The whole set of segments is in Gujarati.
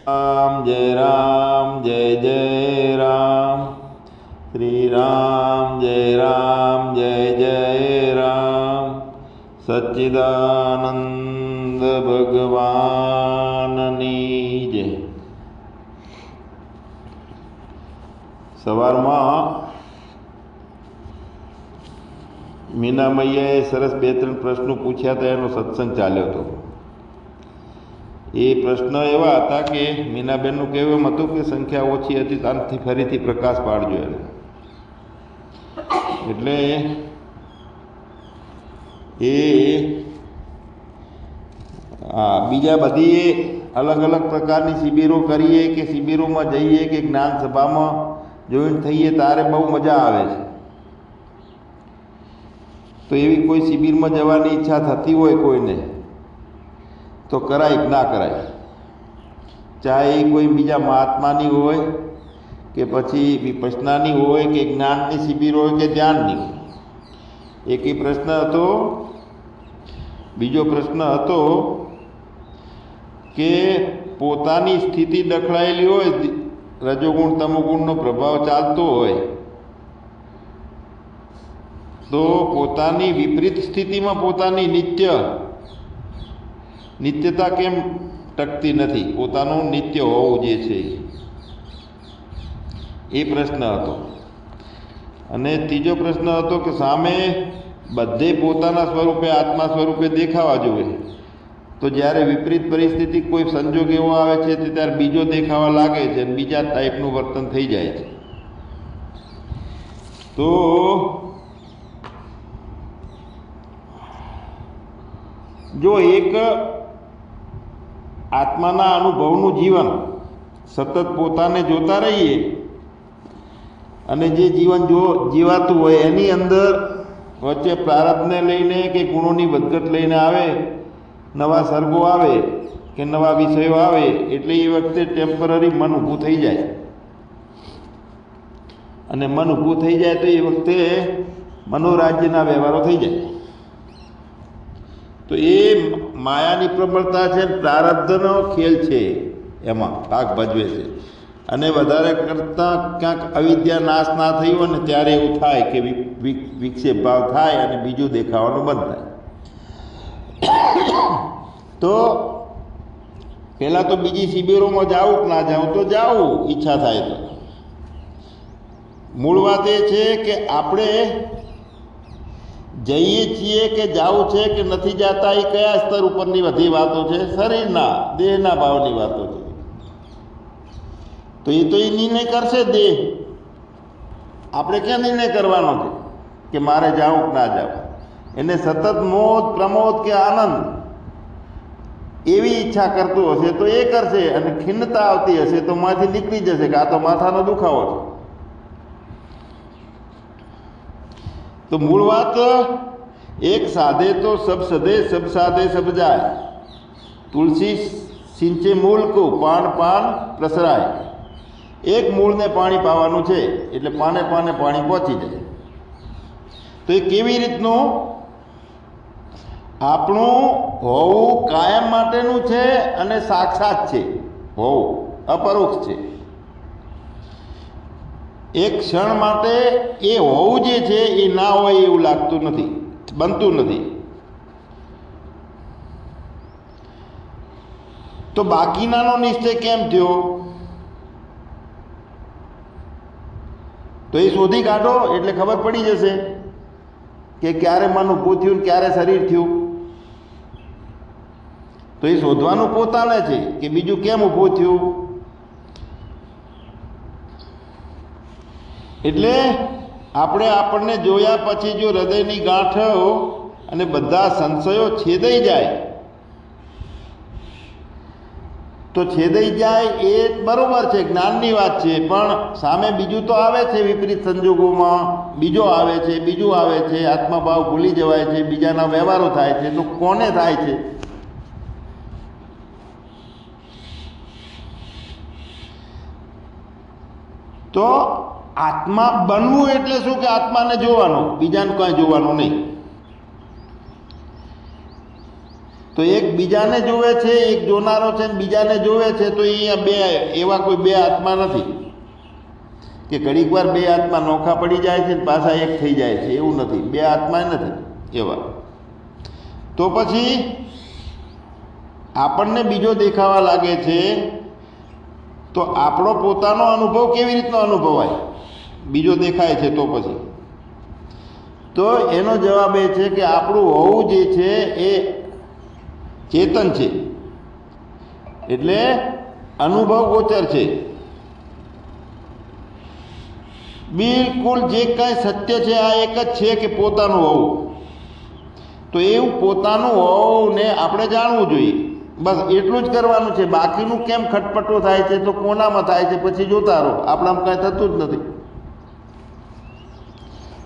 રામ જય જય રામ, શ્રી રામ જય જય રામ, સચ્ચિદાનંદ ભગવાનની જય. સવારમાં મીનામૈયાએ સરસ 2-3 પ્રશ્નો પૂછ્યા હતા, એનો સત્સંગ ચાલ્યો હતો. એ પ્રશ્ન એવા હતા કે મીનાબેનનું કહેવું એમ હતું કે સંખ્યા ઓછી હતી, ત્યાંથી ફરીથી પ્રકાશ પાડજો એને. એટલે એ બીજા બધી અલગ અલગ પ્રકારની શિબિરો કરીએ કે શિબિરોમાં જઈએ કે જ્ઞાન સભામાં જોઈન થઈએ ત્યારે બહુ મજા આવે છે. તો એવી કોઈ શિબિરમાં જવાની ઈચ્છા થતી હોય કોઈને તો કરાય કે ના કરાય, ચાહે કોઈ બીજા મહાત્માની હોય કે પછી વિપશ્યનાની હોય કે જ્ઞાનની શિબિર હોય કે ધ્યાનની હોય. એક પ્રશ્ન હતો. બીજો પ્રશ્ન હતો કે પોતાની સ્થિતિ દખલાયેલી હોય, રજોગુણ તમોગુણનો પ્રભાવ ચાલતો હોય, તો પોતાની વિપરીત સ્થિતિમાં પોતાની નિત્યતા કેમ ટકતી નથી? પોતાનું નિત્ય હોવું જે છે એ પ્રશ્ન હતો. અને ત્રીજો પ્રશ્ન હતો કે સામે બધે પોતાના સ્વરૂપે આત્મા સ્વરૂપે દેખાવા જોઈએ, તો જ્યારે વિપરીત પરિસ્થિતિ કોઈ સંજોગ એવો આવે છે ત્યારે બીજો દેખાવા લાગે છે અને બીજા ટાઈપનું વર્તન થઈ જાય છે. તો જો એક આત્માના અનુભવનું જીવન સતત પોતાને જોતા રહીએ અને જે જીવન જીવાતું હોય એની અંદર વચ્ચે પ્રારબ્ધને લઈને કે ગુણોની વધઘટ લઈને આવે, નવા સર્ગો આવે કે નવા વિષયો આવે, એટલે એ વખતે ટેમ્પરરી મન ઊભું થઈ જાય. અને મન ઊભું થઈ જાય તો એ વખતે મનોરાજ્યના વ્યવહારો થઈ જાય. તો એ માયાની પ્રબળતા છે, પ્રારબ્ધનો ખેલ છે, એમાં ભાગ ભજવે છે. અને વધારે કરતાં ક્યાંક અવિદ્યા નાશ ના થઈ હોય ને ત્યારે એવું થાય કે વિક્ષેપ ભાવ થાય અને બીજું દેખાવાનું બંધ થાય. તો પહેલાં તો બીજી શિબિરોમાં જાવું કે ના જાવું? તો જાવું ઈચ્છા થાય તો. મૂળ વાત એ છે કે આપણે જઈએ છીએ કે જાવું છે કે નથી જતા, એ કયા સ્તર ઉપરની બધી વાતો છે? શરીરના, દેહના ભાવની વાતો છે. તો એ નિર્ણય કરશે દેહ. આપણે ક્યાં નિર્ણય કરવાનો છે કે મારે જાવું કે ના જાવું? એને સતત મોદ પ્રમોદ કે આનંદ એવી ઈચ્છા કરતું હશે તો એ કરશે, અને ખિન્નતા આવતી હશે તો માંથી નીકળી જશે કે આ તો માથાનો દુખાવો છે. તો મૂળ વાત, એક સાધે તો સબ સધે, સબ સાધે સબ જાય. તુલસી સિંચે મૂળ કો, પાન પાન પ્રસરાય. એક મૂળને પાણી પાવાનું છે એટલે પાને પાને પાણી પહોંચી જાય. તો એ કેવી રીતનું? આપણું હોવું કાયમ માટેનું છે અને સાક્ષાત છે. હોવું અપરોક્ષ છે. એક ક્ષણ માટે એ હોવું જે છે એ ના હોય એવું લાગતું નથી, બનતું નથી. તો બાકીનાનો નિશ્ચય કેમ થયો? તો એ શોધી કાઢો એટલે ખબર પડી જશે કે ક્યારે મન ઊભું થયું ને ક્યારે શરીર થયું. તો એ શોધવાનું પોતાને છે કે બીજું કેમ ઊભું થયું. એટલે આપણને જોયા પછી જો હૃદયની ગાંઠો અને બધા સંશયો છેદાઈ જાય તો છેદાઈ જાય એ બરોબર છે, જ્ઞાનની વાત છે. પણ સામે બીજું તો આવે છે, વિપરીત સંજોગોમાં બીજો આવે છે, બીજું આવે છે, આત્મભાવ ભૂલી જવાય છે, બીજાના વ્યવહારો થાય છે. તો કોને થાય છે? તો આત્મા બનવું એટલે શું કે આત્માને જોવાનો, બીજાને કાંઈ જોવાનું નહીં. તો તો એક બીજાને જોવે છે, એક જોનારો છે ને બીજાને જોવે છે, તો અહીંયા બે એવા કોઈ બે આત્મા નથી કે ઘડીક વાર બે આત્મા નોખા પડી જાય છે ને પાછા એક થઈ જાય છે, એવું નથી. બે આત્મા નથી એવા. તો પછી આપણને બીજો દેખાવા લાગે છે તો આપણો પોતાનો અનુભવ કેવી રીતનો અનુભવાય? બીજો દેખાય છે તો પછી તો એનો જવાબ એ છે કે આપણું હોવું જે છે એ ચેતન છે, એટલે અનુભવ ગોચર છે. બિલકુલ જે કાંઈ સત્ય છે આ એક જ છે કે પોતાનું હોવું. તો એવું પોતાનું હોવું ને આપણે જાણવું જોઈએ, બસ એટલું જ કરવાનું છે. બાકીનું કેમ ખટપટો થાય છે, તો કોનામાં થાય છે પછી જોતા રહો, આપણામાં કાંઈ થતું જ નથી.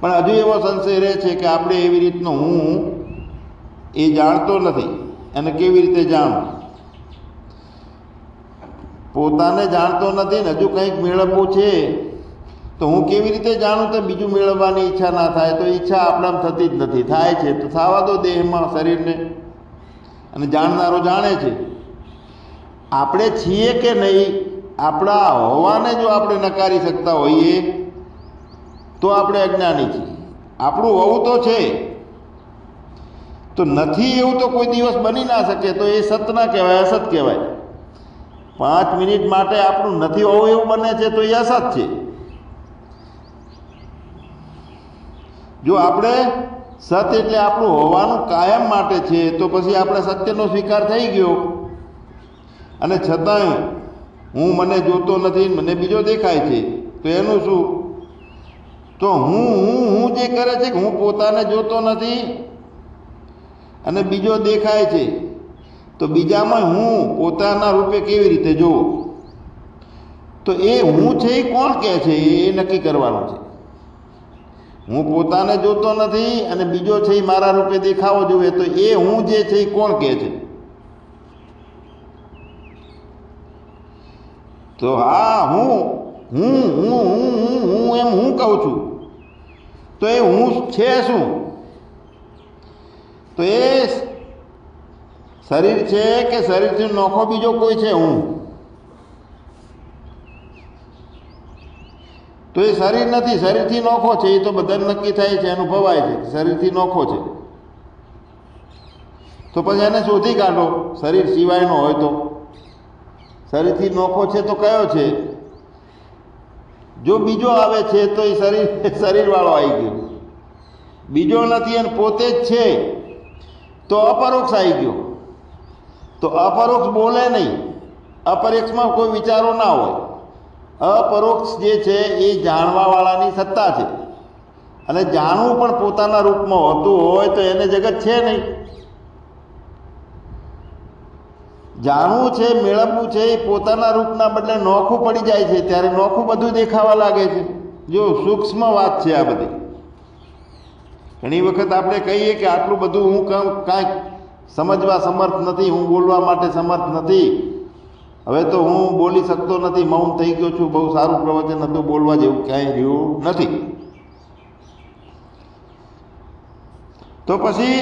પણ હજુ એવો સંશય રહે છે કે આપણે એવી રીતનો હું એ જાણતો નથી. અને કેવી રીતે જાણું? પોતાને જાણતો નથી ને હજુ કંઈક મેળવવું છે તો હું કેવી રીતે જાણું? તો બીજું મેળવવાની ઈચ્છા ના થાય તો ઈચ્છા આપણામાં થતી જ નથી. થાય છે તો થવા દો દેહમાં, શરીરને. અને જાણનારો જાણે છે. આપણે છીએ કે નહીં, આપણા હોવાને જો આપણે નકારી શકતા હોઈએ તો આપણે અજ્ઞાની છીએ. આપણું હોવું તો છે, તો નથી એવું તો કોઈ દિવસ બની ના શકે. તો એ સત ના કહેવાય, અસત કહેવાય. 5 મિનિટ માટે આપણું નથી હોવું એવું બને છે તો એ અસત છે. જો આપણે સત એટલે આપણું હોવાનું કાયમ માટે છે તો પછી આપણે સત્યનો સ્વીકાર થઈ ગયો. અને છતાંય હું મને જોતો નથી, મને બીજો દેખાય છે, તો એનું શું? તો હું જે કરે છે કે હું પોતાને જોતો નથી અને બીજો દેખાય છે, તો બીજામાં હું પોતાના રૂપે કેવી રીતે જોવો? તો એ હું છે એ કોણ કહે છે એ નક્કી કરવાનું છે. હું પોતાને જોતો નથી અને બીજો છે એ મારા રૂપે દેખાવો જોઈએ, તો એ હું જે છે એ કોણ કહે છે? તો હા હું એમ હું કહું છું. તો એ હું છે શું? તો એ શરીર છે કે શરીરથી નોખો બીજો કોઈ છે હું? તો એ શરીર નથી, શરીરથી નોખો છે. એ તો બધાને નક્કી થાય છે, અનુભવાય છે શરીરથી નોખો છે. તો પછી એને શોધી કાઢો શરીર સિવાયનો હોય તો. શરીરથી નોખો છે તો કયો છે? જો બીજો આવે છે તો એ શરીરવાળો આવી ગયો. બીજો નથી અને પોતે જ છે તો અપરોક્ષ આવી ગયો. તો અપરોક્ષ બોલે નહીં, અપરોક્ષમાં કોઈ વિચારો ના હોય. અપરોક્ષ જે છે એ જાણવાવાળાની સત્તા છે. અને જાણવું પણ પોતાના રૂપમાં હોતું હોય તો એને જગત છે નહીં. જાણવું છે, મેળવવું છે એ પોતાના રૂપના બદલે નોખું પડી જાય છે, ત્યારે નોખું બધું દેખાવા લાગે છે. જો સૂક્ષ્મ વાત છે આ બધી. ઘણી વખત આપણે કહીએ કે આટલું બધું હું કાંઈક સમજવા સમર્થ નથી, હું બોલવા માટે સમર્થ નથી, હવે તો હું બોલી શકતો નથી, મૌન થઈ ગયો છું, બહુ સારું પ્રવચન હતું, બોલવા જેવું ક્યાંય રહ્યું નથી. તો પછી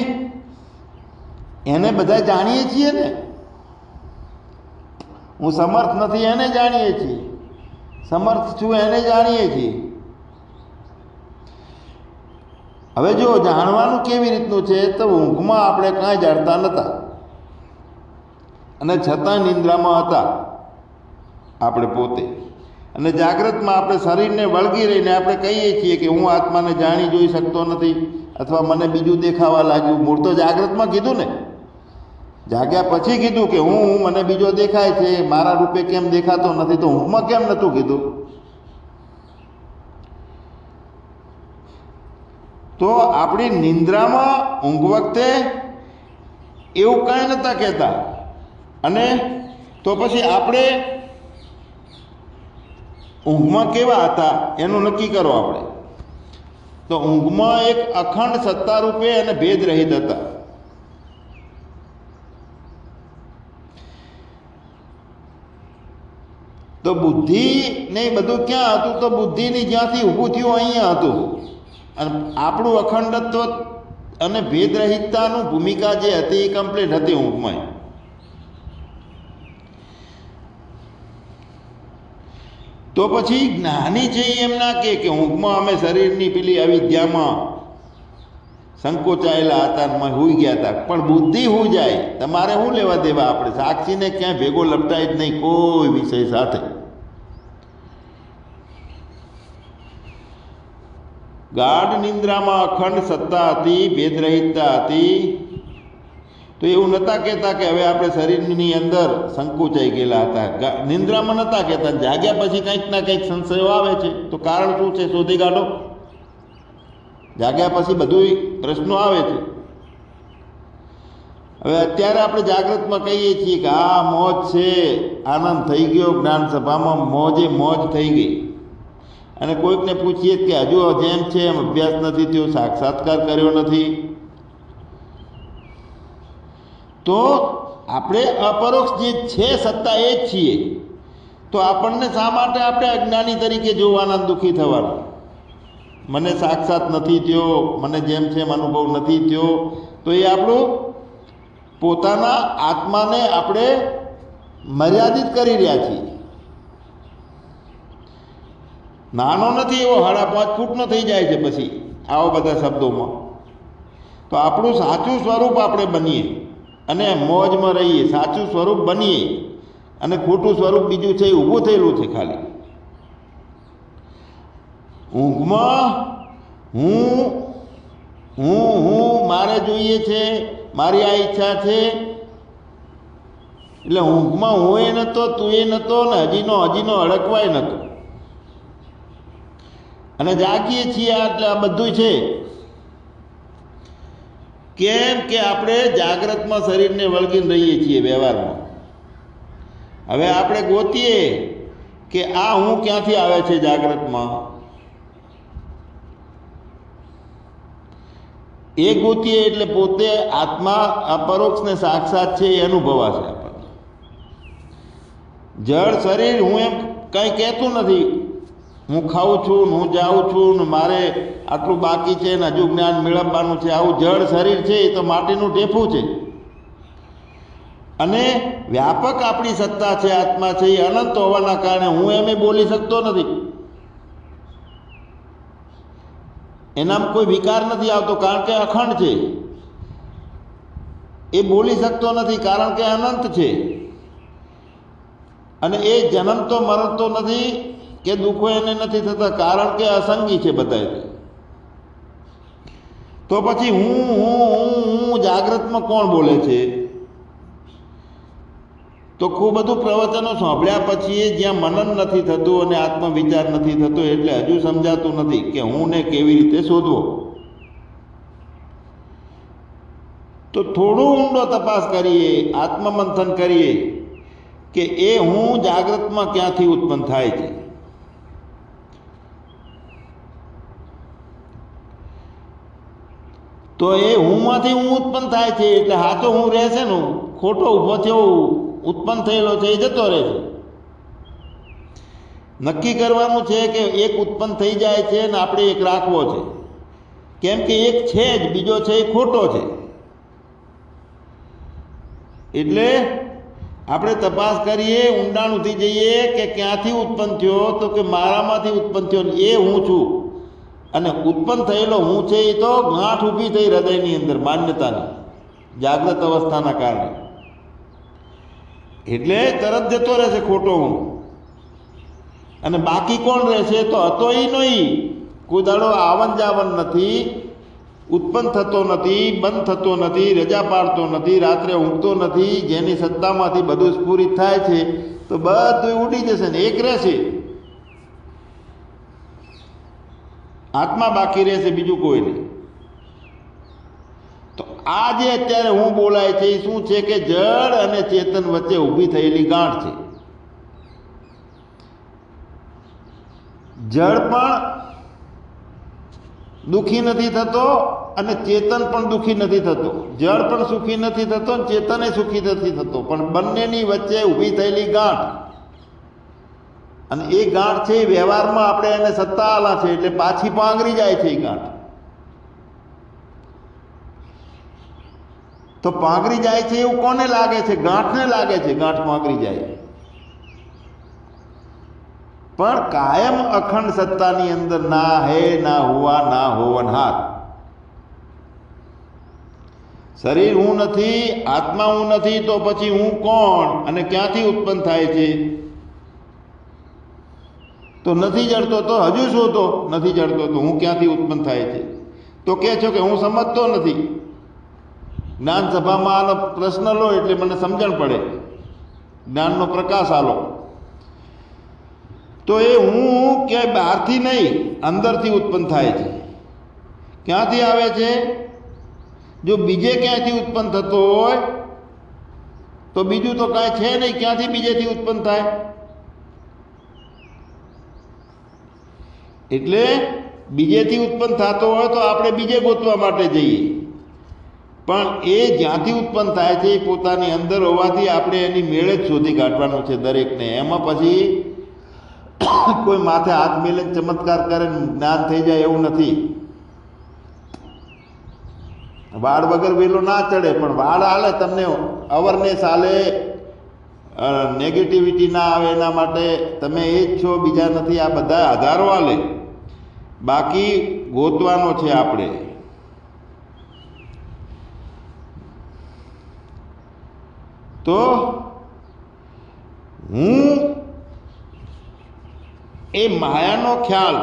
એને બધા જાણીએ છીએ ને. હું સમર્થ નથી એને જાણીએ છીએ, સમર્થ છું એને જાણીએ છીએ. હવે જો જાણવાનું કેવી રીતનું છે, તો ઊંઘમાં આપણે કાંઈ જાણતા નહોતા અને છતાં નિંદ્રામાં હતા આપણે પોતે. અને જાગ્રતમાં આપણે શરીરને વળગી રહીને આપણે કહીએ છીએ કે હું આત્માને જાણી જોઈ શકતો નથી, અથવા મને બીજું દેખાવા લાગ્યું. મૂળ તો જાગ્રતમાં કીધું ને, જાગ્યા પછી કીધું કે હું મને બીજો દેખાય છે, મારા રૂપે કેમ દેખાતો નથી. તો ઊંઘમાં કેમ નહોતું કીધું? તો આપણી નિંદ્રામાં ઊંઘ વખતે એવું કાંઈ નહોતા કહેતા. અને તો પછી આપણે ઊંઘમાં કેવા હતા એનું નક્કી કરો આપણે. તો ઊંઘમાં એક અખંડ સત્તા રૂપે અને ભેદ રહિત હતા. તો બુદ્ધિ ને બધું ક્યાં હતું? તો બુદ્ધિની જ્યાંથી ઊભું થયું અહીંયા હતું. અને આપણું અખંડત્વ અને ભેદરહિતતાનું ભૂમિકા જે હતી એ કમ્પ્લીટ હતી ઊંઘમાં. તો પછી જ્ઞાની છે એમ ના કે ઊંઘમાં અમે શરીરની પેલી અવિદ્યામાં સંકોચાયેલા હતા, હુઈ ગયા હતા. પણ બુદ્ધિ હું જાય, તમારે શું લેવા દેવા? આપણે સાક્ષીને ક્યાંય ભેગો લપટાય જ નહીં કોઈ વિષય સાથે. ગાઢ નિંદ્રામાં અખંડ સત્તા હતી, ભેદરહિતતા હતી. તો એવું નહોતા કહેતા કે હવે આપણે શરીરની અંદર સંકોચાઈ ગયેલા હતા. નિંદ્રામાં નહોતા કહેતા. જાગ્યા પછી કંઈક ના કંઈક સંશયો આવે છે. તો કારણ શું છે શોધી કાઢો. જાગ્યા પછી બધું પ્રશ્નો આવે છે. હવે અત્યારે આપણે જાગૃતમાં કહીએ છીએ કે આ મોજ છે, આનંદ થઈ ગયો, જ્ઞાન સભામાં મોજે મોજ થઈ ગઈ. અને કોઈકને પૂછીએ કે હજુ જેમ છે એમ અભ્યાસ નથી થયો, સાક્ષાત્કાર કર્યો નથી. તો આપણે અપરોક્ષ જે છે સત્તા એ જ છીએ. તો આપણને શા માટે આપણે અજ્ઞાની તરીકે જોવાના, દુઃખી થવાનું? મને સાક્ષાત નથી થયો, મને જેમ છે એમ અનુભવ નથી થયો. તો એ આપણું પોતાના આત્માને આપણે મર્યાદિત કરી રહ્યા છીએ. નાનો નથી એવો 5.5 ફૂટનો થઈ જાય છે પછી આવા બધા શબ્દોમાં. તો આપણું સાચું સ્વરૂપ આપણે બનીએ અને મોજમાં રહીએ, સાચું સ્વરૂપ બનીએ. અને ખોટું સ્વરૂપ બીજું છે એ ઊભું થયેલું છે ખાલી. ઊંઘમાં હું મારે જોઈએ છે, મારી આ ઈચ્છા છે. એટલે ઊંઘમાં હું એ નહોતો, તું એ નહોતો, ને હજીનો અડકવાય નહોતો. અને જાગીએ છીએ એટલે આ બધું છે. કેમ કે આપણે જાગ્રતમાં શરીરને વળગીને રહીએ છીએ વ્યવહારમાં. હવે આપણે ગોતીએ કે આ હું ક્યાંથી આવે છે જાગ્રતમાં, એ ગોતીએ એટલે પોતે આત્મા અપરોક્ષને સાક્ષાત છે એ અનુભવાશે આપણને. જળ શરીર હું એમ કંઈ કહેતું નથી. હું ખાઉં છું, હું જાઉં છું, ને મારે આટલું બાકી છે ને હજુ જ્ઞાન મેળવવાનું છે, આવું જળ શરીર છે એ તો માટીનું ઢેફું છે. અને વ્યાપક આપણી સત્તા છે, આત્મા છે, એ અનંત હોવાના કારણે હું એમ બોલી શકતો નથી. એનામાં કોઈ વિકાર નથી આવતો કારણ કે અખંડ છે. એ બોલી શકતો નથી કારણ કે અનંત છે. અને એ જન્મતો મરતો નથી કે દુઃખો એને નથી થતા કારણ કે અસંગી છે બધા. તો પછી હું જાગ્રતમાં કોણ બોલે છે? તો ખૂબ બધું પ્રવચનો સાંભળ્યા પછી જ્યાં મનન નથી થતું અને આત્મવિચાર નથી થતો એટલે હજુ સમજાતું નથી કે હું ને કેવી રીતે શોધવો. તો થોડું ઊંડો તપાસ કરીએ, આત્મમંથન કરીએ કે એ હું જાગ્રતમાં ક્યાંથી ઉત્પન્ન થાય છે. તો એ હુંમાંથી હું ઉત્પન્ન થાય છે એટલે સાચો હું રહેશે ને, ખોટો ઊભો થયો ઉત્પન્ન થયેલો છે એ જતો રહે છે. નક્કી કરવાનું છે કે એક ઉત્પન્ન થઈ જાય છે ને આપણે એક રાખવો છે. કેમ કે એક છે જ, બીજો છે એ ખોટો છે. એટલે આપણે તપાસ કરીએ, ઊંડાણથી જઈએ કે ક્યાંથી ઉત્પન્ન થયો. તો કે મારામાંથી ઉત્પન્ન થયો, એ હું છું. અને ઉત્પન્ન થયેલો હું છે એ તો ગાંઠ ઊભી થઈ હૃદયની અંદર માન્યતાની, જાગ્રત અવસ્થાના કારણે. એટલે તરત જતો રહેશે ખોટો હું. અને બાકી કોણ રહેશે? તો હતો એ નહીં. કોઈ દાડો આવન જાવન નથી, ઉત્પન્ન થતો નથી, બંધ થતો નથી, રજા પાડતો નથી, રાત્રે ઊંઘતો નથી. જેની સત્તામાંથી બધું સ્ફુરિત થાય છે તો બધું ઉડી જશે ને એક રહેશે. આત્મા બાકી રહેશે, બીજું કોઈ નહીં. તો આ જે અત્યારે હું બોલાય છે એ શું છે કે જળ અને ચેતન વચ્ચે ઊભી થયેલી ગાંઠ છે. જળ પણ દુઃખી નથી થતો અને ચેતન પણ દુઃખી નથી થતો. જળ પણ સુખી નથી થતો અને ચેતન સુખી નથી થતો. પણ બંનેની વચ્ચે ઊભી થયેલી ગાંઠ, અને એ ગાંઠ છે એ વ્યવહારમાં આપણે એને સત્તા આલા છે એટલે પાછી પાંગરી જાય છે એ ગાંઠ. તો પાંગરી જાય છે એવું કોને લાગે છે? ગાંઠને લાગે છે, ગાંઠ પાંગરી જાય. પણ કાયમ અખંડ સત્તાની અંદર ના હે ના હુઆ ના હોવનહાર. શરીર હું નથી, આત્મા હું નથી, તો પછી હું કોણ અને ક્યાંથી ઉત્પન્ન થાય છે? તો નથી જડતો તો હજુ શોધો. નથી જડતો તો હું ક્યાંથી ઉત્પન્ન થાય છે? તો કહે છો કે હું સમજતો નથી. જ્ઞાન સભામાં આનો પ્રશ્ન લો એટલે મને સમજણ પડે, જ્ઞાનનો પ્રકાશ આલો. તો એ હું ક્યાંય બહારથી નહીં, અંદરથી ઉત્પન્ન થાય છે. ક્યાંથી આવે છે? જો બીજે ક્યાંયથી ઉત્પન્ન થતો હોય તો બીજું તો કાંઈ છે નહીં, ક્યાંથી બીજેથી ઉત્પન્ન થાય? એટલે બીજેથી ઉત્પન્ન થતો હોય તો આપણે બીજે ગોતવા માટે જઈએ, પણ એ જ્યાંથી ઉત્પન્ન થાય છે એ પોતાની અંદર હોવાથી આપણે એની મેળે જ શોધી કાઢવાનું છે દરેકને. એમાં પછી કોઈ માથે હાથ મેલે ચમત્કાર કરે જ્ઞાન થઈ જાય એવું નથી. વાળ વગર વેલો ના ચડે, પણ વાળ હાલે, તમને અવરનેસ હાલે, નેગેટિવિટી ના આવે એના માટે તમે એ જ છો, બીજા નથી. આ બધા આધારો હાલે, બાકી ગોતવાનો છે આપણે. તો હું એ માયાનો ખ્યાલ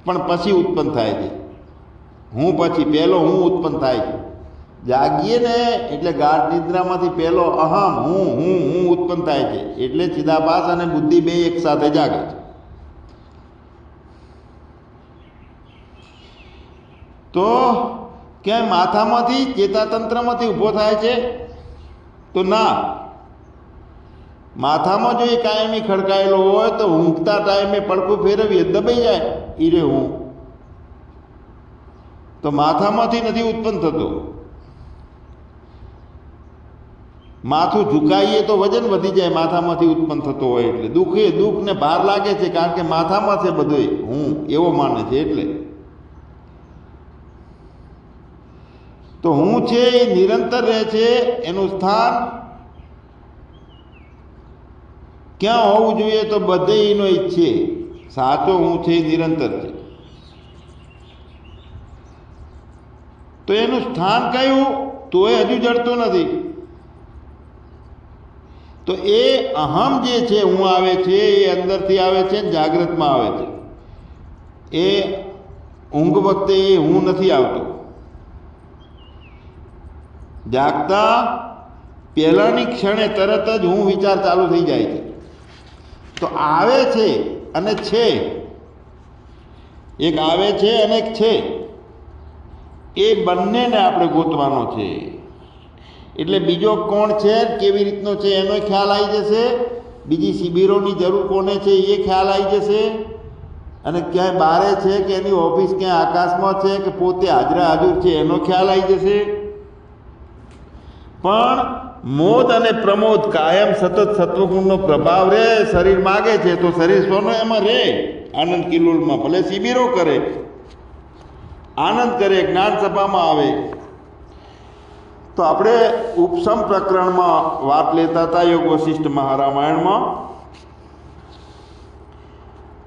પણ પછી ઉત્પન્ન થાય છે. હું પછી પહેલો હું ઉત્પન્ન થાય છે. જાગીએ ને એટલે ગાઢ નિદ્રામાંથી પહેલો અહમ હું ઉત્પન્ન થાય છે. એટલે ચિદાભાસ અને બુદ્ધિ બે એક સાથે જાગે છે. તો ક્યાંય માથામાંથી ચેતાતંત્રમાંથી ઊભો થાય છે? તો ના. માથામાં જો એ કાયમી ખડકાયેલો હોય તો ઊંઘતા ટાઈમે પડખું ફેરવીએ દબાઈ જાય ઈરે હું. તો માથામાંથી નથી ઉત્પન્ન થતો. માથું ઝુકાઈએ તો વજન વધી જાય, માથામાંથી ઉત્પન્ન થતો હોય એટલે દુઃખને ભાર લાગે છે, કારણ કે માથામાં છે બધું હું એવો માને છે. એટલે તો હું છે એ નિરંતર રહે છે. એનું સ્થાન ક્યાં હોવું જોઈએ? તો બધે એનો ઈચ્છે. સાચો હું છે એ નિરંતર છે. તો એનું સ્થાન કયું? તો એ હજુ જડતો નથી. તો એ અહમ જે છે હું આવે છે એ અંદરથી આવે છે, જાગ્રતમાં આવે છે. એ ઊંઘ વખતે એ હું નથી આવતો. જાગતા પહેલાની ક્ષણે તરત જ હું વિચાર ચાલુ થઈ જાય છે. તો આવે છે અને છે, એક આવે છે અને એક છે, એ બંનેને આપણે ગોતવાનો છે. એટલે બીજો કોણ છે, કેવી રીતનો છે એનો ખ્યાલ આવી જશે. બીજી શિબિરોની જરૂર કોને છે એ ખ્યાલ આવી જશે. અને ક્યાંય બારે છે કે એની ઓફિસ ક્યાંય આકાશમાં છે કે પોતે હાજરા હાજર છે એનો ખ્યાલ આવી જશે. પણ મોદ અને પ્રમોદ કાયમ સતત સત્વગુણનો પ્રભાવ રહે. શરીર માગે છે તો શરીર સોનો એમાં રહે, આનંદ કિલોલમાં. ભલે શિબિરો કરે, આનંદ કરે, જ્ઞાન સભામાં આવે. તો આપણે ઉપસમ પ્રકરણમાં વાત લેતા હતા યોગ વશિષ્ઠ મહારામાયણમાં,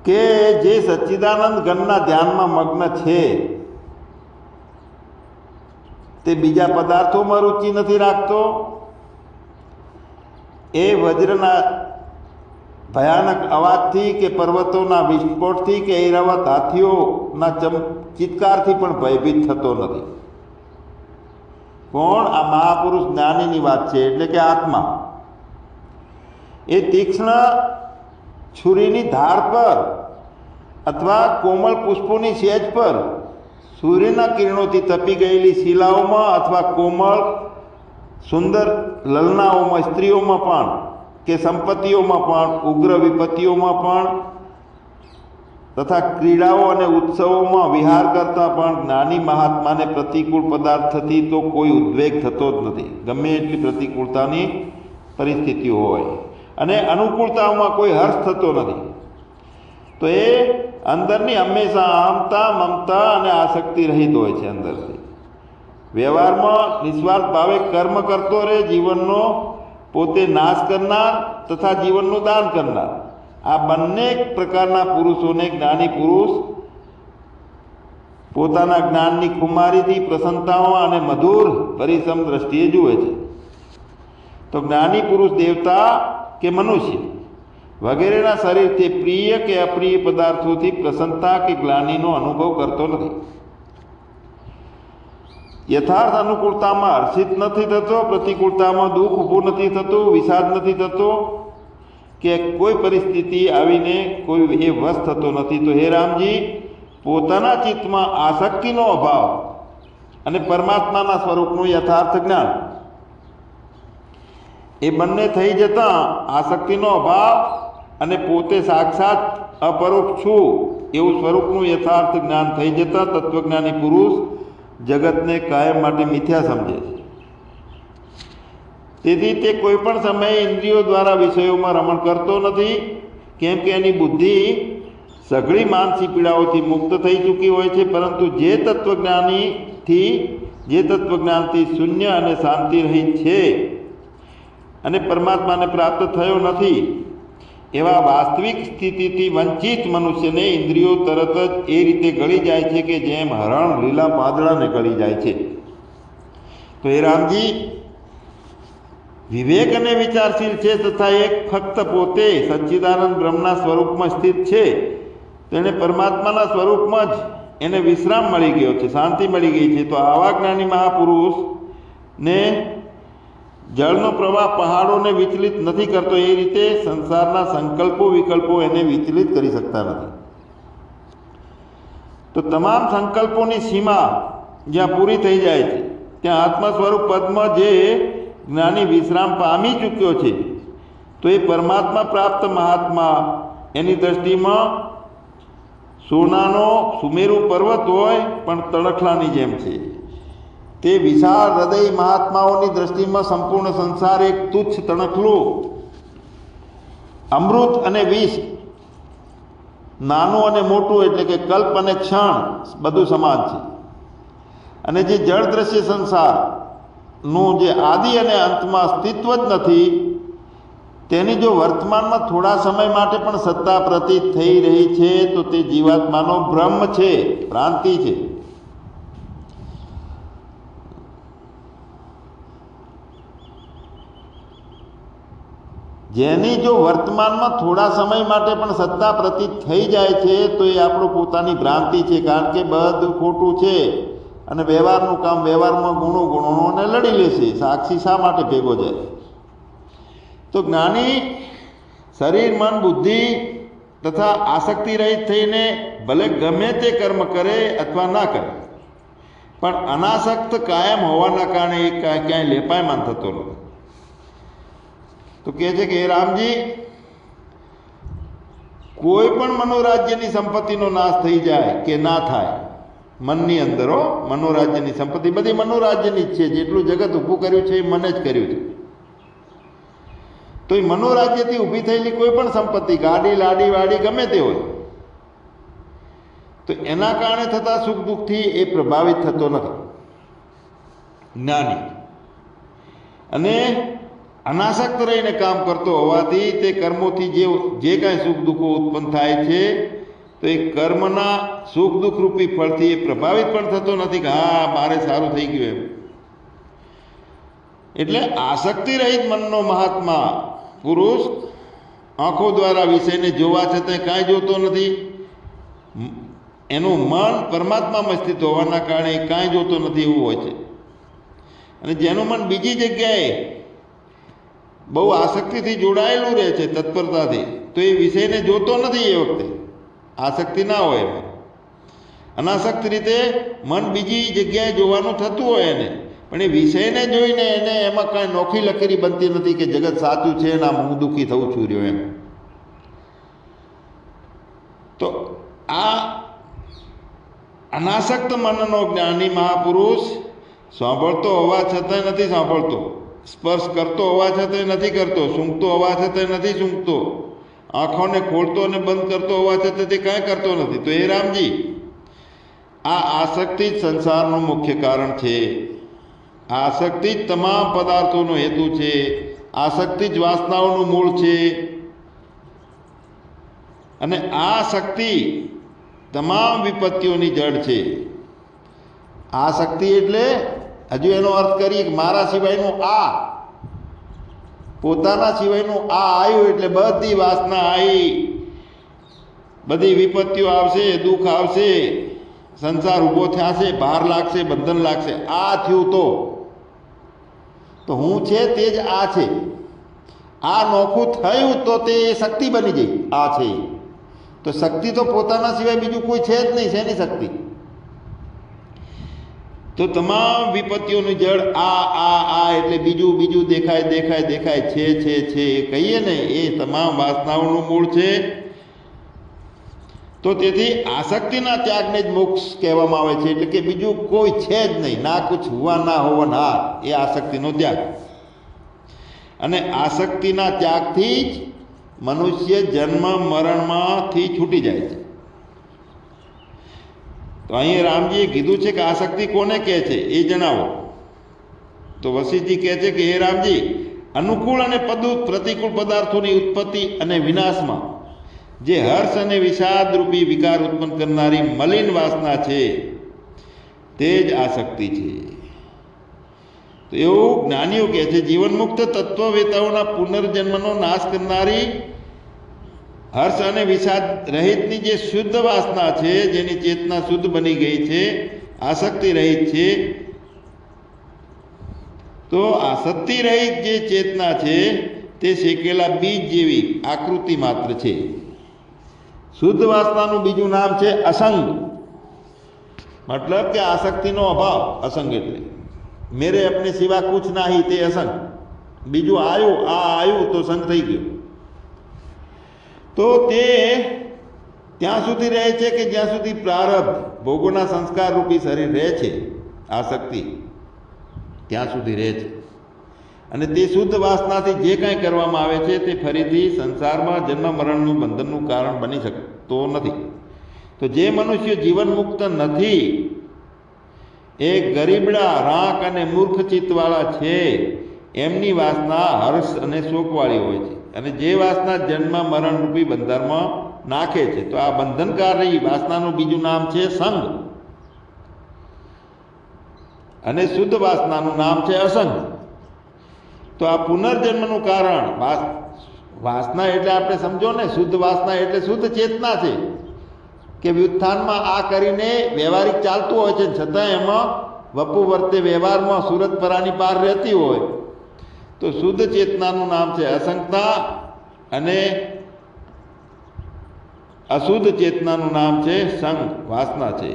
કે જે સચ્ચિદાનંદ ઘનના ધ્યાનમાં મગ્ન છે તે બીજા પદાર્થોમાં રુચિ નથી રાખતો. એ વજ્રના ભયાનક અવાજથી કે પર્વતોના વિસ્ફોટથી કે ઐરાવત હાથીઓના ચિત્કારથી પણ ભયભીત થતો નથી. કોણ? આ મહાપુરુષ જ્ઞાનીની વાત છે. એટલે કે આત્મા એ તીક્ષ્ણ છુરીની ધાર પર અથવા કોમળ પુષ્પોની સેજ પર, સૂર્યના કિરણોથી તપી ગયેલી શિલાઓમાં અથવા કોમળ સુંદર લલનાઓમાં, સ્ત્રીઓમાં પણ કે સંપત્તિઓમાં પણ, ઉગ્ર વિપત્તિઓમાં પણ તથા ક્રીડાઓ અને ઉત્સવોમાં વિહાર કરતા પણ જ્ઞાની મહાત્માને પ્રતિકૂળ પદાર્થથી તો કોઈ ઉદ્વેગ થતો જ નથી. ગમે એટલી પ્રતિકૂળતાની પરિસ્થિતિઓ હોય અને અનુકૂળતાઓમાં કોઈ હર્ષ થતો નથી. તો એ અંદરની હંમેશા અહમતા, મમતા અને આસક્તિ રહિત હોય છે અંદરથી. વ્યવહારમાં નિસ્વાર્થ ભાવે કર્મ કરતો રહે, જીવનનો પોતે નાશ કરનાર તથા જીવનનું દાન કરનાર, આ બંને પ્રકારના પુરુષોને જ્ઞાની પુરુષ પોતાના જ્ઞાનની ખુમારીથી પ્રસન્નતાઓ અને મધુર પરિશ્રમ દ્રષ્ટિએ જુએ છે. તો જ્ઞાની પુરુષ દેવતા કે મનુષ્ય વગેરેના શરીરથી પ્રિય કે અપ્રિય પદાર્થોથી પ્રસન્નતા કે ગ્લાનિનો અનુભવ કરતો નથી. યથાર્થ અનુકૂળતામાં હર્ષિત નથી થતો, પ્રતિકૂળતામાં દુઃખ ઊભું નથી થતું, વિષાદ નથી થતો, કે કોઈ પરિસ્થિતિ આવીને કોઈ એ વશ થતો નથી. તો હે રામજી, પોતાના ચિત્તમાં આસક્તિનો અભાવ અને પરમાત્માના સ્વરૂપનું યથાર્થ જ્ઞાન એ બંને થઈ જતાં આસક્તિનો અભાવ અને પોતે સાક્ષાત અપરોક્ષ છું એવું સ્વરૂપનું યથાર્થ જ્ઞાન થઈ જતાં તત્વજ્ઞાની પુરુષ જગતને કાયમ માટે મિથ્યા સમજે છે. તેથી તે કોઈ પણ સમયે ઇન્દ્રિયો દ્વારા વિષયોમાં રમણ કરતો નથી, કેમ કે એની બુદ્ધિ સઘળી માનસી પીડાઓથી મુક્ત થઈ ચૂકી હોય છે. પરંતુ જે તત્વજ્ઞાનથી શૂન્ય અને શાંતિ રહિત છે અને પરમાત્માને પ્રાપ્ત થયો નથી, એવા વાસ્તવિક સ્થિતિથી વંચિત મનુષ્યને ઇન્દ્રિયો તરત જ એ રીતે ગળી જાય છે કે જેમ હરણ લીલા પાંદડાને ગળી જાય છે. તો એ રામજી વિવેક અને વિચારશીલ છે તથા એક ફક્ત પોતે સચ્ચિદાનંદ બ્રહ્મના સ્વરૂપમાં સ્થિત છે. તેને પરમાત્માના સ્વરૂપમાં જ એને વિશ્રામ મળી ગયો છે, શાંતિ મળી ગઈ છે. તો આવા જ્ઞાની મહાપુરુષને જળનો પ્રવાહ પહાડોને વિચલિત નથી કરતો, એ રીતે સંસારના સંકલ્પો વિકલ્પો એને વિચલિત કરી શકતા નથી. તો તમામ સંકલ્પોની સીમા જ્યાં પૂરી થઈ જાય છે ત્યાં આત્મ સ્વરૂપ પદમાં જે જ્ઞાની વિશ્રામ પામી ચૂક્યો છે, તો એ પરમાત્મા પ્રાપ્ત મહાત્મા એની દ્રષ્ટિમાં સોનાનો સુમેરુ પર્વત હોય પણ તણખલાની જેમ છે. તે વિશાળ હૃદય મહાત્માઓની દ્રષ્ટિમાં સંપૂર્ણ સંસાર એક તુચ્છ તણખલું, અમૃત અને વિષ, નાનું અને મોટું એટલે કે કલ્પ અને ક્ષણ બધું સમાન છે. અને જે જળ દ્રશ્ય સંસારનું જે આદિ અને અંતમાં અસ્તિત્વ જ નથી, તેની જો વર્તમાનમાં થોડા સમય માટે પણ સત્તા પ્રતીત થઈ રહી છે, તો તે જીવાત્માનો ભ્રમ છે, ભ્રાંતિ છે. જેની જો વર્તમાનમાં થોડા સમય માટે પણ સત્તા પ્રતીત થઈ જાય છે, તો એ આપણું પોતાની ભ્રાંતિ છે. કારણ કે બધું ખોટું છે અને વ્યવહારનું કામ વ્યવહારમાં ગુણોને લડી લેશે. સાક્ષી શા માટે ભેગો જાય? તો જ્ઞાની શરીર, મન, બુદ્ધિ તથા આસક્તિ રહિત થઈને ભલે ગમે તે કર્મ કરે અથવા ના કરે, પણ અનાસક્ત કાયમ હોવાના કારણે એ ક્યાંય લેપાયમાન થતો નથી. તો કહે છે કે હે રામજી, કોઈ પણ મનોરાજ્યની સંપત્તિનો નાશ થઈ જાય કે ના થાય, મનની અંદર મનોરાજ્યની સંપત્તિ બધી મનોરાજ્યની જ છે. જેટલું જગત ઊભું કર્યું છે એ મને જ કર્યું છે. તો એ મનોરાજ્યથી ઊભી થયેલી કોઈ પણ સંપત્તિ, ગાડી, લાડી, વાડી ગમે તે હોય, તો એના કારણે થતા સુખ દુઃખથી એ પ્રભાવિત થતો નથી જ્ઞાની. અને અનાસક્ત રહીને કામ કરતો હોવાથી તે કર્મોથી જે કાંઈ સુખ દુઃખો ઉત્પન્ન થાય છે, તો એ કર્મના સુખ દુઃખ રૂપી ફળથી એ પ્રભાવિત પણ થતો નથી કે હા મારે સારું થઈ ગયું એમ. એટલે આસક્તિ રહિત મનનો મહાત્મા પુરુષ આંખો દ્વારા વિષયને જોવા છતાં કાંઈ જોતો નથી. એનું મન પરમાત્મામાં સ્થિત હોવાના કારણે કાંઈ જોતો નથી એવું હોય છે. અને જેનું મન બીજી જગ્યાએ બહુ આસક્તિથી જોડાયેલું રહે છે, તત્પરતાથી, તો એ વિષયને જોતો નથી. એ વખતે આસક્તિ ના હોય એમાં. અનાસક્ત રીતે મન બીજી જગ્યાએ જોવાનું થતું હોય એને, પણ એ વિષયને જોઈને એને એમાં કાંઈ નોખી લકીરી બનતી નથી કે જગત સાચું છે ને આમ હું દુઃખી થવું છું રહ્યો એમ. તો આ અનાસક્ત મનનો જ્ઞાની મહાપુરુષ સાંભળતો હોવા છતાં નથી સાંભળતો, સ્પર્શ કરતો હોવા છતાં નથી કરતો, સૂંઘતો હોવા છતાં નથી સૂંઘતો, આંખોને ખોલતો અને બંધ કરતો હોવા છતાં તે કાંઈ કરતો નથી. તો હે રામજી, આ આસક્તિ જ સંસારનું મુખ્ય કારણ છે. આસક્તિ જ તમામ પદાર્થોનો હેતુ છે, આસક્તિ જ વાસનાઓનું મૂળ છે, અને આ શક્તિ તમામ વિપત્તિઓની જડ છે. આ શક્તિ એટલે હજુ એનો અર્થ કરીએ કે મારા સિવાયનું આ, પોતાના સિવાયનું આ આવ્યું એટલે બધી વાસના આવી, બધી વિપત્તિઓ આવશે, દુઃખ આવશે, સંસાર ઊભો થશે, ભાર લાગશે, બંધન લાગશે. આ થયું તો હું છે તે જ આ છે. આ નોખું થયું તો તે શક્તિ બની ગઈ. આ છે તો શક્તિ તો પોતાના સિવાય બીજું કોઈ છે જ નહીં. શેની શક્તિ? તો તમામ વિપત્તિઓની જડ આ એટલે બીજું બીજું દેખાય દેખાય દેખાય છે એ કહીએ ને, એ તમામ વાસનાઓનું મૂળ છે. તો તેથી આસક્તિના ત્યાગને જ મોક્ષ કહેવામાં આવે છે. એટલે કે બીજું કોઈ છે જ નહીં, ના કુછ હુઆ ના હોવનહાર, એ આસક્તિનો ત્યાગ. અને આસક્તિના ત્યાગથી જ મનુષ્ય જન્મ મરણમાંથી છૂટી જાય છે. તો અહીં રામજીએ કીધું છે કે આસક્તિ કોને કહે છે એ જણાવો. તો વશિષ્ઠજી કહે છે કે હે રામજી, અનુકૂળ અને પ્રતિકૂળ પદાર્થોની ઉત્પત્તિ અને વિનાશમાં જે હર્ષ અને વિષાદ રૂપી વિકાર ઉત્પન્ન કરનારી મલિન વાસના છે તે જ આસક્તિ છે. તો એવું જ્ઞાનીઓ કહે છે, જીવનમુક્ત તત્વવેતાઓના પુનર્જન્મનો નાશ કરનારી હર્ષ અને વિષાદ રહિતની જે શુદ્ધ વાસના છે, જેની ચેતના શુદ્ધ બની ગઈ છે, આસક્તિ રહિત છે, તો આસક્તિ રહિત જે ચેતના છે તે શેકેલા બીજ જેવી આકૃતિ માત્ર છે. શુદ્ધ વાસનાનું બીજું નામ છે અસંગ. મતલબ કે આસક્તિનો અભાવ. અસંગ એટલે મેરે અપને સિવા કુછ નહીં, તે અસંગ. બીજું આવ્યું તો સંગ થઈ ગયો. તો તે ત્યાં સુધી રહે છે કે જ્યાં સુધી પ્રારબ્ધ ભોગોના સંસ્કાર રૂપી શરીર રહે છે, આસક્તિ ત્યાં સુધી રહે છે. અને તે શુદ્ધ વાસનાથી જે કાંઈ કરવામાં આવે છે તે ફરીથી સંસારમાં જન્મ મરણનું બંધનનું કારણ બની શકતો નથી. તો જે મનુષ્ય જીવન મુક્ત નથી એ ગરીબડા, રાંક અને મૂર્ખ ચિત્તવાળા છે, એમની વાસના હર્ષ અને શોકવાળી હોય છે. અને જે વાસના જન્મ મરણ રૂપી બંધનમાં નાખે છે, તો આ બંધનકારી વાસનાનું બીજું નામ છે સંગ, અને શુદ્ધ વાસનાનું નામ છે અસંગ. તો આ પુનર્જન્મનું કારણ વાસના એટલે આપણે સમજો ને, શુદ્ધ વાસના એટલે શુદ્ધ ચેતના છે કે વ્યુત્થાનમાં આ કરીને વ્યવહારિક ચાલતું હોય છે, છતાં એમાં વપુ વર્તે વ્યવહારમાં સુરત પરાની પાર રહેતી હોય, તો શુદ્ધ ચેતનાનું નામ છે અસંગતા, અને અશુદ્ધ ચેતનાનું નામ છે સંગ, વાસના છે.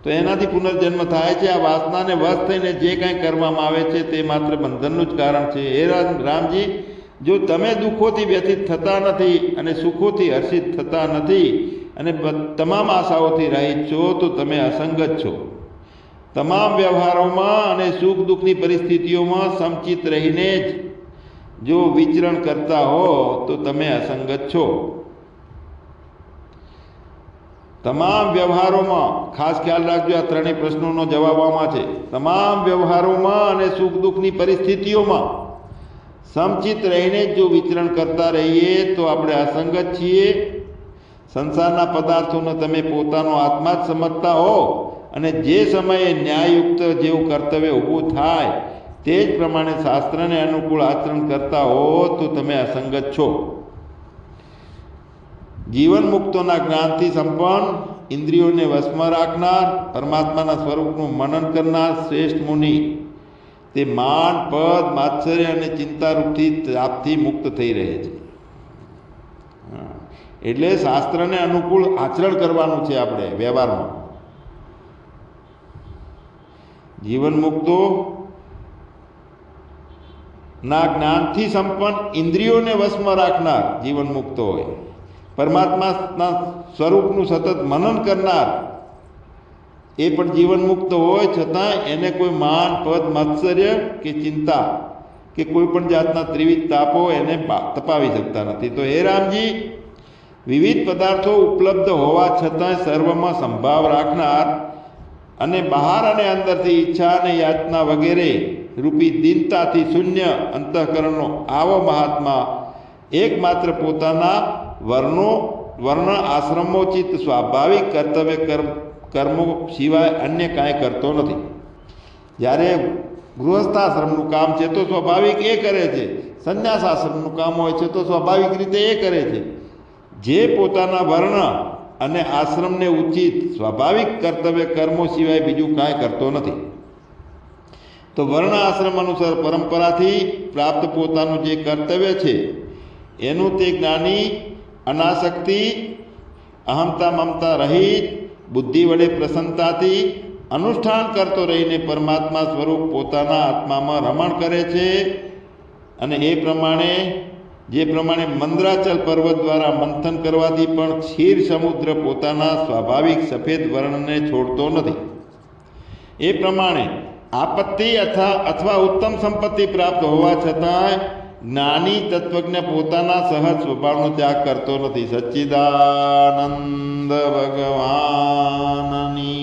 તો એનાથી પુનર્જન્મ થાય છે. આ વાસનાને વશ થઈને જે કાંઈ કરવામાં આવે છે તે માત્ર બંધનનું જ કારણ છે. હે રામજી, જો તમે દુઃખોથી વ્યથિત થતા નથી અને સુખોથી હર્ષિત થતા નથી અને તમામ આશાઓથી રહિત છો, તો તમે અસંગ જ છો. તમામ વ્યવહારોમાં અને સુખ દુઃખની પરિસ્થિતિઓમાં સમચિત રહીને જ જો વિચરણ કરતા હો તો તમે અસંગ જ છો. તમામ વ્યવહારોમાં, ખાસ ખ્યાલ રાખજો, આ ત્રણેય પ્રશ્નોનો જવાબ આમાં છે. તમામ વ્યવહારોમાં અને સુખ દુઃખની પરિસ્થિતિઓમાં સમચિત રહીને જ જો વિચરણ કરતા રહીએ તો આપણે અસંગ જ છીએ. સંસારના પદાર્થોને તમે પોતાનો આત્મા જ સમજતા હો અને જે સમયે ન્યાયયુક્ત જેવું કર્તવ્ય ઊભું થાય તે જ પ્રમાણે શાસ્ત્રને અનુકૂળ આચરણ કરતા હો તો તમે અસંગ જ છો. જીવન મુક્તોના જ્ઞાનથી સંપન્ન, ઇન્દ્રિયોને વશમાં રાખનાર, પરમાત્માના સ્વરૂપનું મનન કરનાર શ્રેષ્ઠ મુનિ તે માન, પદ, માત્સર્ય અને ચિંતારૂપથી તાપથી મુક્ત થઈ રહે છે. એટલે શાસ્ત્રને અનુકૂળ આચરણ કરવાનું છે આપણે વ્યવહારમાં. જીવન મુક્તો ના જ્ઞાનથી સંપન્ન, ઇન્દ્રિયોને વશમાં રાખનાર જીવન મુક્તો હોય, પરમાત્માના સ્વરૂપનું સતત મનન કરનાર એ પણ જીવન મુક્ત હોય, છતાં એને કોઈ માન, પદ, માત્સર્ય કે ચિંતા કે કોઈ પણ જાતના ત્રિવિધ તાપો એને તપાવી શકતા નથી. તો હે રામજી, વિવિધ પદાર્થો ઉપલબ્ધ હોવા છતાં સર્વમાં સંભાવ રાખનાર અને બહાર અને અંદરથી ઈચ્છા અને યાચના વગેરે રૂપી દીનતાથી શૂન્ય અંતઃકરણનો આવો મહાત્મા એકમાત્ર પોતાના વર્ણ આશ્રમોચિત સ્વાભાવિક કર્તવ્ય કર્મો સિવાય અન્ય કાંઈ કરતો નથી. જ્યારે ગૃહસ્થાશ્રમનું કામ છે તો સ્વાભાવિક એ કરે છે, સંન્યાસાશ્રમનું કામ હોય છે તો સ્વાભાવિક રીતે એ કરે છે. જે પોતાના વર્ણ અને આશ્રમને ઉચિત સ્વાભાવિક કર્તવ્ય કર્મો સિવાય બીજું કાંઈ કરતો નથી. તો વર્ણ આશ્રમ અનુસાર પરંપરાથી પ્રાપ્ત પોતાનું જે કર્તવ્ય છે એનું તે જ્ઞાની અનાસક્તિ અહમતા મમતા રહિત બુદ્ધિ વડે પ્રસન્નતાથી અનુષ્ઠાન કરતો રહીને પરમાત્મા સ્વરૂપ પોતાના આત્મામાં રમણ કરે છે. અને એ પ્રમાણે જે પ્રમાણે મંદરાચલ પર્વત દ્વારા મંથન કરવાથી પણ ક્ષીર સમુદ્ર પોતાના સ્વાભાવિક સફેદ વર્ણને છોડતો નથી, એ પ્રમાણે આપત્તિ અથવા ઉત્તમ સંપત્તિ પ્રાપ્ત હોવા છતાં જ્ઞાની તત્વજ્ઞ પોતાના સહજ સ્વભાવનો ત્યાગ કરતો નથી. સચ્ચિદાનંદ ભગવાનની